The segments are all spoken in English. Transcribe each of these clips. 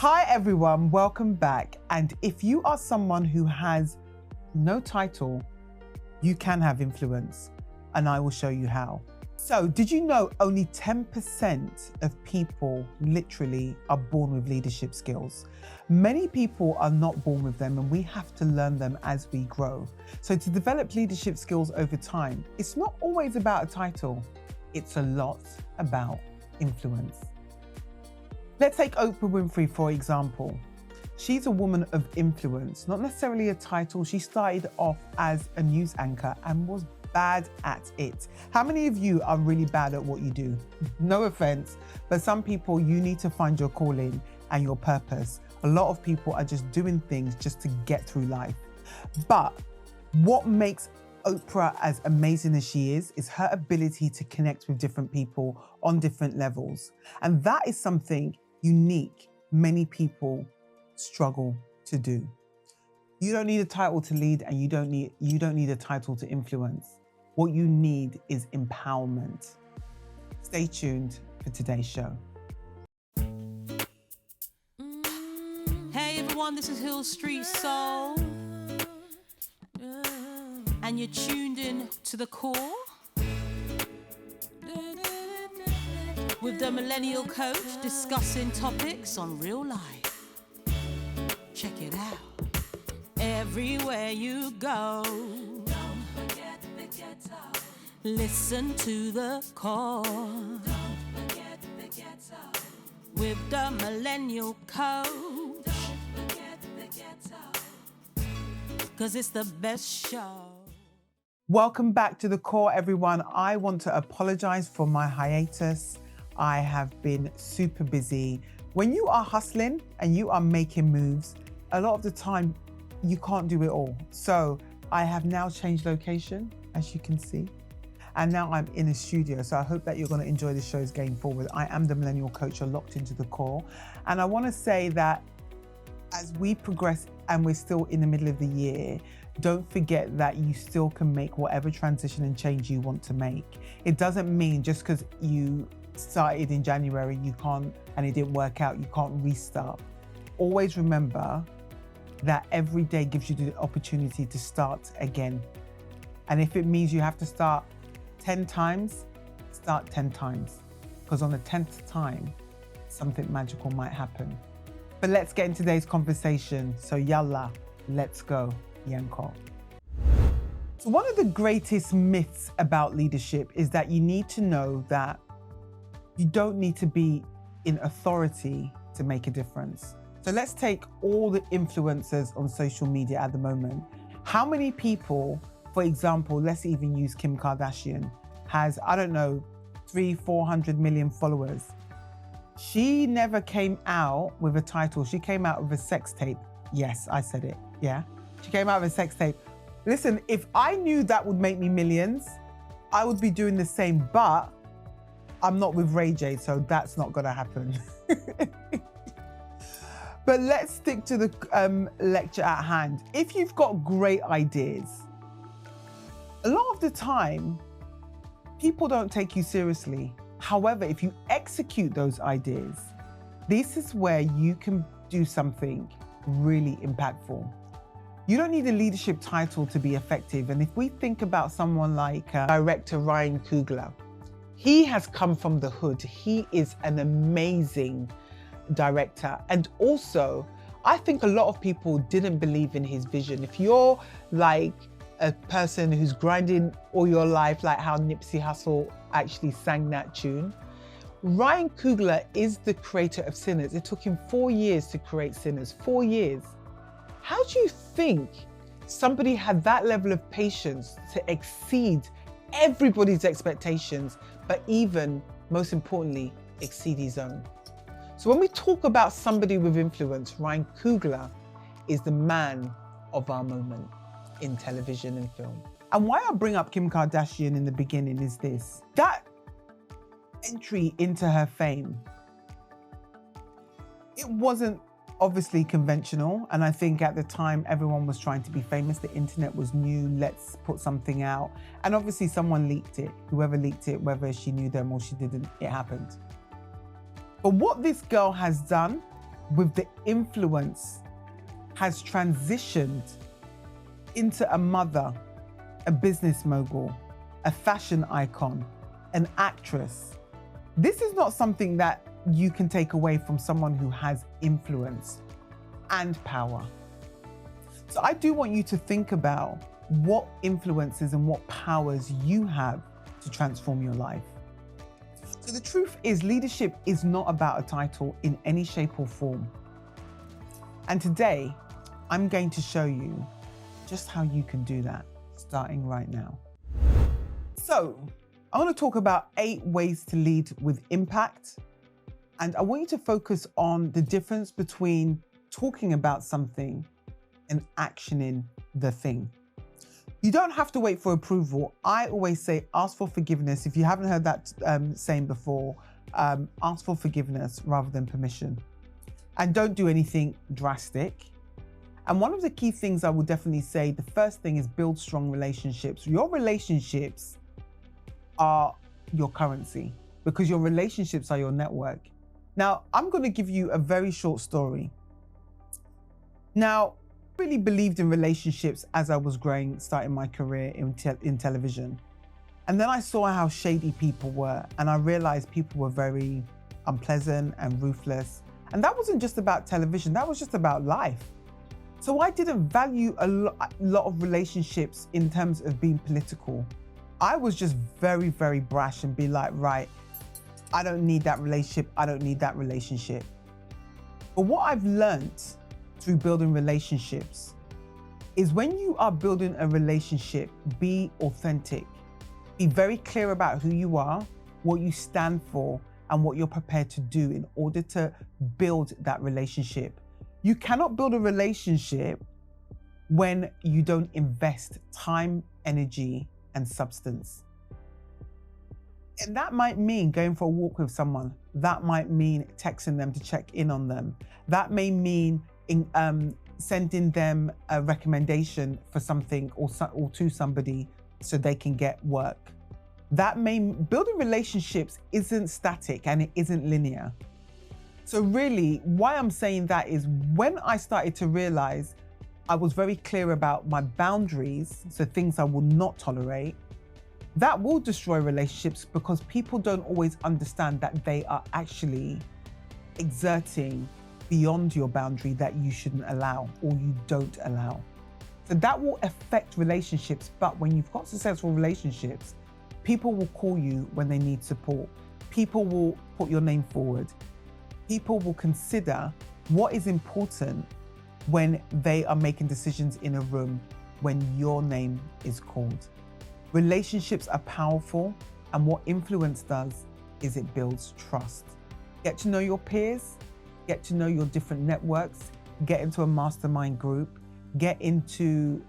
Hi everyone, welcome back. And if you are someone who has no title, you can have influence, and I will show you how. So did you know only 10% of people literally are born with leadership skills? Many people are not born with them, and we have to learn them as we grow. So to develop leadership skills over time, it's not always about a title. It's a lot about influence. Let's take Oprah Winfrey, for example. She's a woman of influence, not necessarily a title. She started off as a news anchor and was bad at it. How many of you are really bad at what you do? No offense, but some people, you need to find your calling and your purpose. A lot of people are just doing things just to get through life. But what makes Oprah as amazing as she is her ability to connect with different people on different levels. And that is something unique many people struggle to do. You don't need a title to lead, and you don't need a title to influence. What you need is empowerment. Stay tuned for today's show. Hey everyone, this is Hill Street Soul, and you're tuned in to The Core with the Millennial Coach, discussing topics on real life. Check it out. Everywhere you go, don't forget the ghetto. Listen to The Core. Don't forget the ghetto. With the Millennial Coach. Don't forget the ghetto. 'Cause it's the best show. Welcome back to The Core, everyone. I want to apologize for my hiatus. I have been super busy. When you are hustling and you are making moves, a lot of the time you can't do it all. So I have now changed location, as you can see. And now I'm in a studio. So I hope that you're going to enjoy the shows going forward. I am the Millennial Coach, you're locked into The Core. And I want to say that as we progress and we're still in the middle of the year, don't forget that you still can make whatever transition and change you want to make. It doesn't mean just because you started in January, you can't, and it didn't work out, you can't restart. Always remember that every day gives you the opportunity to start again. And if it means you have to start 10 times, start 10 times. Because on the 10th time, something magical might happen. But let's get into today's conversation. So yalla, let's go, Yanko. So one of the greatest myths about leadership is that you need to know that you don't need to be in authority to make a difference. So let's take all the influencers on social media at the moment. How many people, for example, let's even use Kim Kardashian, has, I don't know, 300-400 million followers. She never came out with a title. She came out with a sex tape. Yes, I said it, yeah. She came out with a sex tape. Listen, if I knew that would make me millions, I would be doing the same, but I'm not with Ray J, so that's not gonna happen. But let's stick to the lecture at hand. If you've got great ideas, a lot of the time, people don't take you seriously. However, if you execute those ideas, this is where you can do something really impactful. You don't need a leadership title to be effective. And if we think about someone like director Ryan Coogler, he has come from the hood. He is an amazing director. And also, I think a lot of people didn't believe in his vision. If you're like a person who's grinding all your life, like how Nipsey Hussle actually sang that tune, Ryan Coogler is the creator of Sinners. It took him 4 years to create Sinners, 4 years. How do you think somebody had that level of patience to exceed everybody's expectations, but even, most importantly, exceed his own? So when we talk about somebody with influence, Ryan Coogler is the man of our moment in television and film. And why I bring up Kim Kardashian in the beginning is this. That entry into her fame, it wasn't obviously conventional. And I think at the time, everyone was trying to be famous. The internet was new, let's put something out. And obviously someone leaked it. Whoever leaked it, whether she knew them or she didn't, it happened. But what this girl has done with the influence has transitioned into a mother, a business mogul, a fashion icon, an actress. This is not something that you can take away from someone who has influence and power. So I do want you to think about what influences and what powers you have to transform your life. So the truth is, leadership is not about a title in any shape or form. And today, I'm going to show you just how you can do that, starting right now. So I want to talk about 8 ways to lead with impact. And I want you to focus on the difference between talking about something and actioning the thing. You don't have to wait for approval. I always say, ask for forgiveness. If you haven't heard that saying before, ask for forgiveness rather than permission. And don't do anything drastic. And one of the key things I would definitely say, the first thing is build strong relationships. Your relationships are your currency because your relationships are your network. Now, I'm going to give you a very short story. Now, I really believed in relationships as I was growing, starting my career in television. And then I saw how shady people were, and I realized people were very unpleasant and ruthless. And that wasn't just about television, that was just about life. So I didn't value a lot of relationships in terms of being political. I was just very, very brash and be like, right, I don't need that relationship. I don't need that relationship. But what I've learned through building relationships is when you are building a relationship, be authentic. Be very clear about who you are, what you stand for, and what you're prepared to do in order to build that relationship. You cannot build a relationship when you don't invest time, energy, and substance. And that might mean going for a walk with someone. That might mean texting them to check in on them. That may mean sending them a recommendation for something or to somebody so they can get work. Building relationships isn't static and it isn't linear. So really, why I'm saying that is when I started to realize I was very clear about my boundaries, so things I will not tolerate, that will destroy relationships because people don't always understand that they are actually exerting beyond your boundary that you shouldn't allow or you don't allow. So that will affect relationships, but when you've got successful relationships, people will call you when they need support. People will put your name forward. People will consider what is important when they are making decisions in a room when your name is called. Relationships are powerful, and what influence does is it builds trust. Get to know your peers, get to know your different networks, get into a mastermind group, get into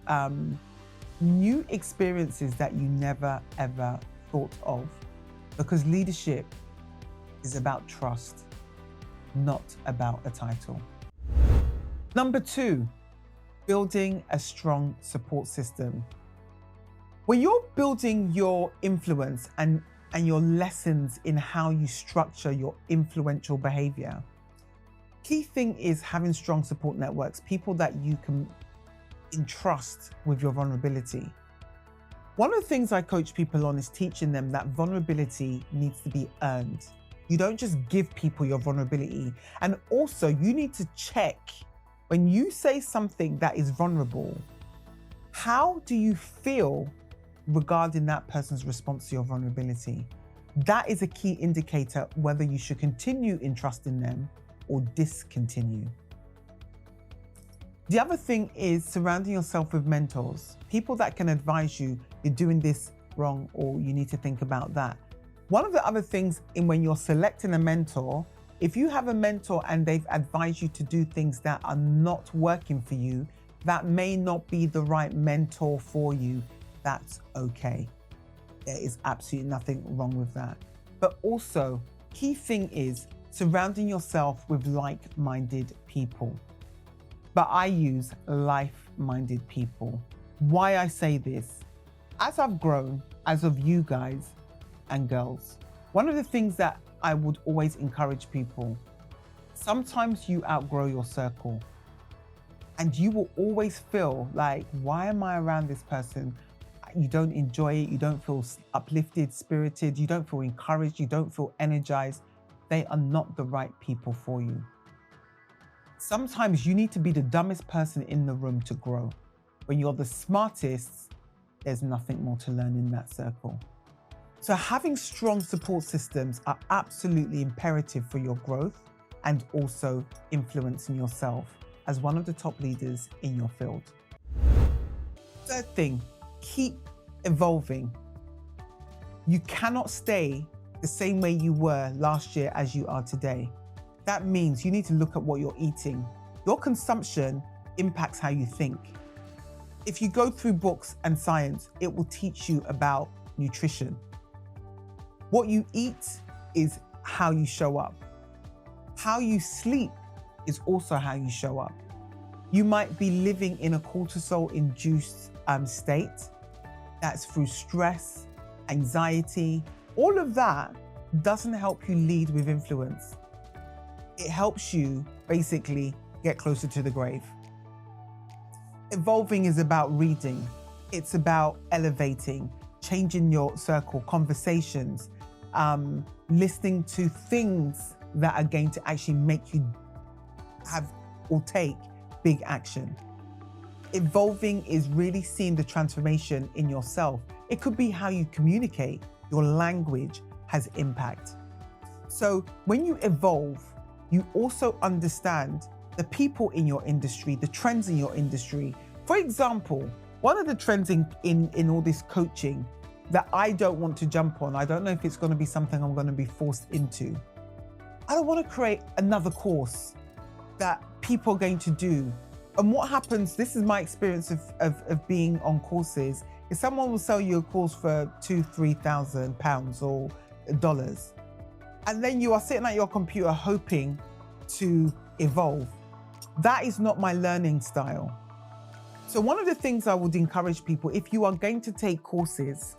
new experiences that you never ever thought of, because leadership is about trust, not about a title. Number 2, building a strong support system. When you're building your influence and your lessons in how you structure your influential behavior, key thing is having strong support networks, people that you can entrust with your vulnerability. One of the things I coach people on is teaching them that vulnerability needs to be earned. You don't just give people your vulnerability. And also you need to check when you say something that is vulnerable, how do you feel regarding that person's response to your vulnerability? That is a key indicator whether you should continue entrusting them or discontinue. The other thing is surrounding yourself with mentors, people that can advise you, you're doing this wrong or you need to think about that. One of the other things when you're selecting a mentor, if you have a mentor and they've advised you to do things that are not working for you, that may not be the right mentor for you. That's okay. There is absolutely nothing wrong with that. But also, key thing is surrounding yourself with like-minded people. But I use life-minded people. Why I say this, as I've grown, as of you guys and girls, one of the things that I would always encourage people, Sometimes you outgrow your circle and you will always feel like, why am I around this person? You don't enjoy it. You don't feel uplifted, spirited. You don't feel encouraged. You don't feel energized. They are not the right people for you. Sometimes you need to be the dumbest person in the room to grow. When you're the smartest, there's nothing more to learn in that circle. So having strong support systems are absolutely imperative for your growth and also influencing yourself as one of the top leaders in your field. Third thing, keep evolving. You cannot stay the same way you were last year as you are today. That means you need to look at what you're eating. Your consumption impacts how you think. If you go through books and science, it will teach you about nutrition. What you eat is how you show up. How you sleep is also how you show up. You might be living in a cortisol-induced state. That's through stress, anxiety. All of that doesn't help you lead with influence. It helps you basically get closer to the grave. Evolving is about reading. It's about elevating, changing your circle, conversations, listening to things that are going to actually make you have or take big action. Evolving is really seeing the transformation in yourself. It could be how you communicate. Your language has impact. So when you evolve, you also understand the people in your industry, the trends in your industry. For example, one of the trends in all this coaching that I don't want to jump on, I don't know if it's going to be something I'm going to be forced into. I don't want to create another course that people are going to do. And what happens, this is my experience of being on courses, is someone will sell you a course for £2,000-3,000 or dollars. And then you are sitting at your computer hoping to evolve. That is not my learning style. So one of the things I would encourage people, if you are going to take courses,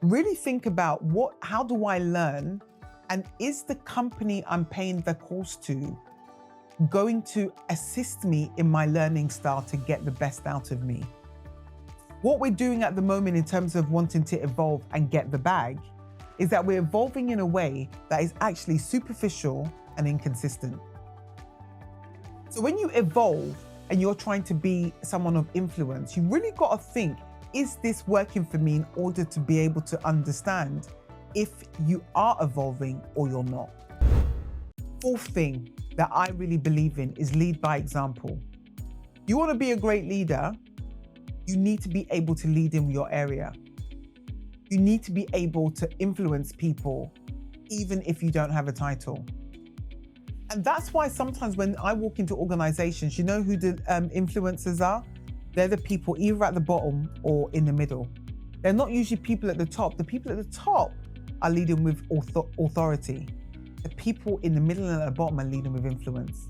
really think about how do I learn? And is the company I'm paying the course to going to assist me in my learning style to get the best out of me? What we're doing at the moment in terms of wanting to evolve and get the bag is that we're evolving in a way that is actually superficial and inconsistent. So when you evolve and you're trying to be someone of influence, you really got to think, is this working for me in order to be able to understand if you are evolving or you're not? Fourth thing that I really believe in is lead by example. You want to be a great leader, you need to be able to lead in your area. You need to be able to influence people, even if you don't have a title. And that's why sometimes when I walk into organizations, you know who the influencers are? They're the people either at the bottom or in the middle. They're not usually people at the top. The people at the top are leading with authority. The people in the middle and at the bottom are leading with influence.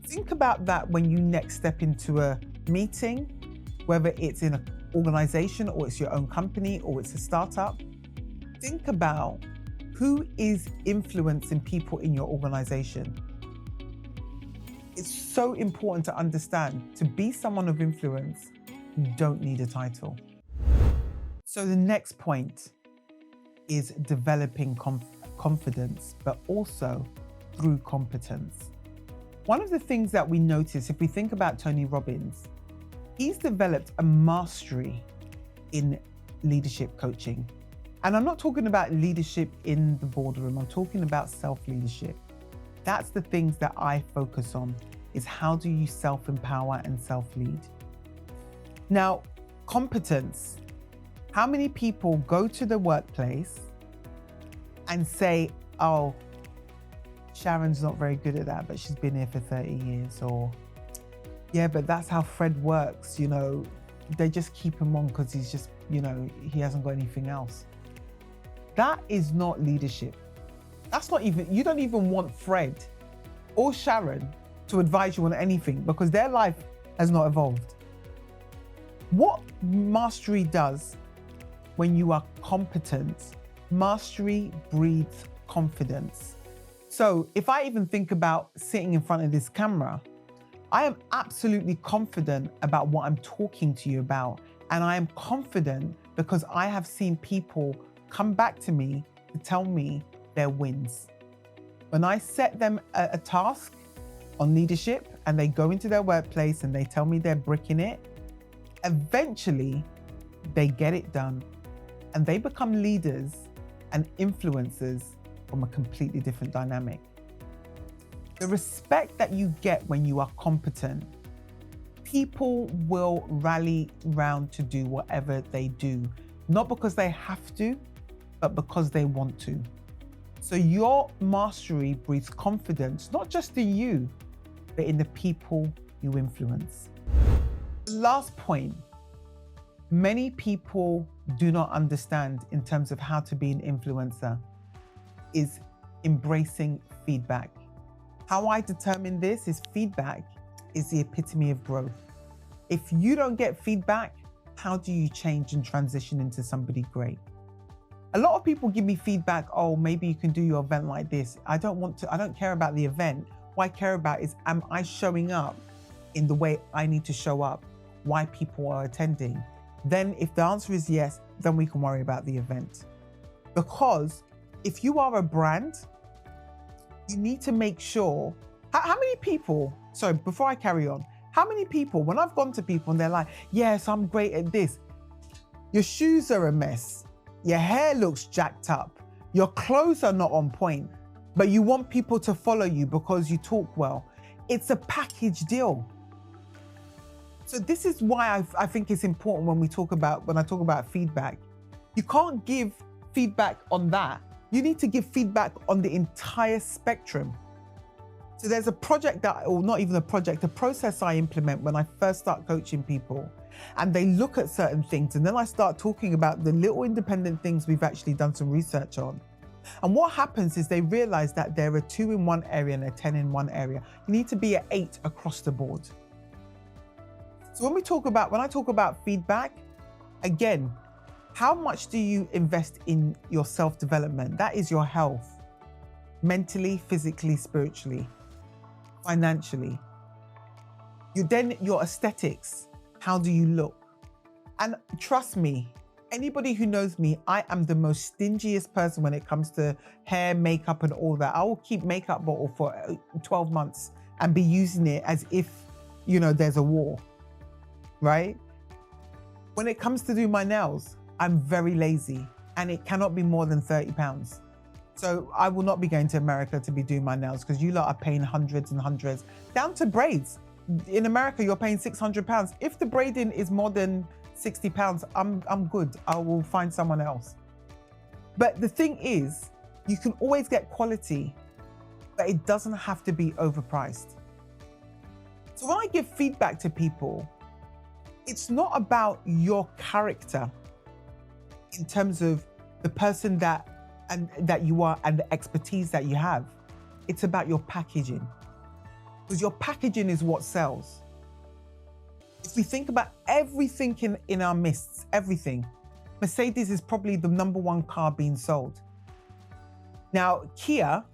Think about that when you next step into a meeting, whether it's in an organization or it's your own company or it's a startup. Think about who is influencing people in your organization. It's so important to understand, to be someone of influence, you don't need a title. So the next point is developing confidence, but also through competence. One of the things that we notice, if we think about Tony Robbins, he's developed a mastery in leadership coaching. And I'm not talking about leadership in the boardroom, I'm talking about self-leadership. That's the things that I focus on, is how do you self-empower and self-lead. Now, competence. How many people go to the workplace and say, oh, Sharon's not very good at that, but she's been here for 30 years, or yeah, but that's how Fred works, you know, they just keep him on because he's just, you know, he hasn't got anything else. That is not leadership. That's not even, you don't even want Fred or Sharon to advise you on anything because their life has not evolved. What mastery does when you are competent, mastery breeds confidence. So if I even think about sitting in front of this camera, I am absolutely confident about what I'm talking to you about. And I am confident because I have seen people come back to me to tell me their wins. When I set them a task on leadership and they go into their workplace and they tell me they're bricking it, eventually they get it done and they become leaders and influencers from a completely different dynamic. The respect that you get when you are competent, people will rally round to do whatever they do, not because they have to, but because they want to. So your mastery breeds confidence, not just in you, but in the people you influence. Last point, many people do not understand in terms of how to be an influencer is embracing feedback. How I determine this is feedback is the epitome of growth. If you don't get feedback, how do you change and transition into somebody great? A lot of people give me feedback, oh, maybe you can do your event like this. I don't care about the event. What I care about is, am I showing up in the way I need to show up? Why people are attending? Then if the answer is yes, then we can worry about the event. Because if you are a brand, you need to make sure, how many people, sorry, before I carry on, how many people, when I've gone to people and they're like, yes, I'm great at this. Your shoes are a mess. Your hair looks jacked up. Your clothes are not on point, but you want people to follow you because you talk well. It's a package deal. So this is why I think it's important when I talk about feedback. You can't give feedback on that. You need to give feedback on the entire spectrum. So there's a project or not even a project, a process I implement when I first start coaching people, and they look at certain things, and then I start talking about the little independent things we've actually done some research on. And what happens is they realize that there are 2 in one area and a 10 in one area. You need to be at 8 across the board. So when I talk about feedback, again, how much do you invest in your self-development? That is your health, mentally, physically, spiritually, financially. Your aesthetics, how do you look? And trust me, anybody who knows me, I am the most stingiest person when it comes to hair, makeup, and all that. I will keep makeup bottle for 12 months and be using it as if, there's a war, right? When it comes to do my nails, I'm very lazy and it cannot be more than 30 pounds. So I will not be going to America to be doing my nails because you lot are paying hundreds and hundreds, down to braids. In America, you're paying 600 pounds. If the braiding is more than 60 pounds, I'm good. I will find someone else. But the thing is, you can always get quality, but it doesn't have to be overpriced. So when I give feedback to people, it's not about your character in terms of the person that you are and the expertise that you have. It's about your packaging, because your packaging is what sells. If we think about everything in our midst, everything, Mercedes is probably the #1 car being sold. Now, Kia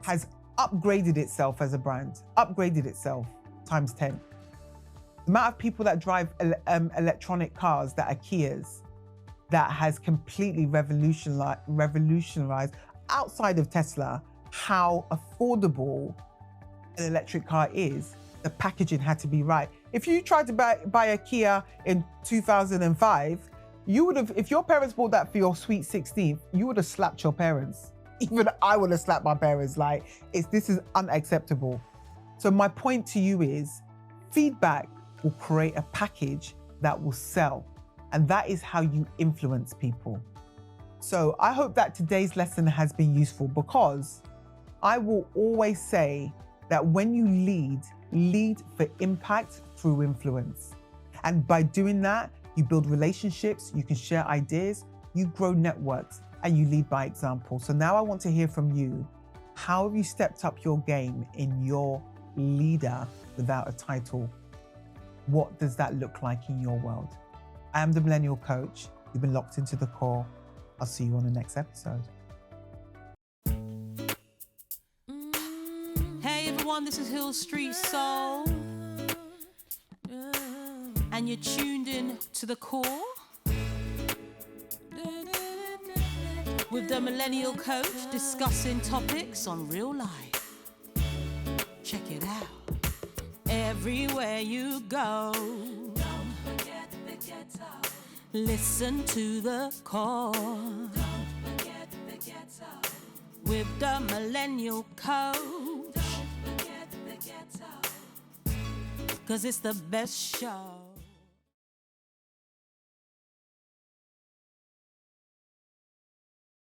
has upgraded itself as a brand, upgraded itself times 10. The amount of people that drive electronic cars that are Kias, that has completely revolutionized outside of Tesla, how affordable an electric car is. The packaging had to be right. If you tried to buy a Kia in 2005, you would have, if your parents bought that for your sweet 16th, you would have slapped your parents. Even I would have slapped my parents. Like, this is unacceptable. So my point to you is, feedback will create a package that will sell. And that is how you influence people. So I hope that today's lesson has been useful, because I will always say that when you lead for impact through influence. And by doing that, you build relationships, you can share ideas, you grow networks, and you lead by example. So now I want to hear from you. How have you stepped up your game in your leader without a title? What does that look like in your world? I am the Millennial Coach. You've been locked into the core. I'll see you on the next episode. everyone. This is Hill Street Soul. And you're tuned in to the core with the Millennial Coach, discussing topics on real life. Check it out. Everywhere you go, don't forget the ghetto. Listen to the core. Don't forget the ghetto. With the Millennial Coach. Don't forget the ghetto. 'Cause it's the best show.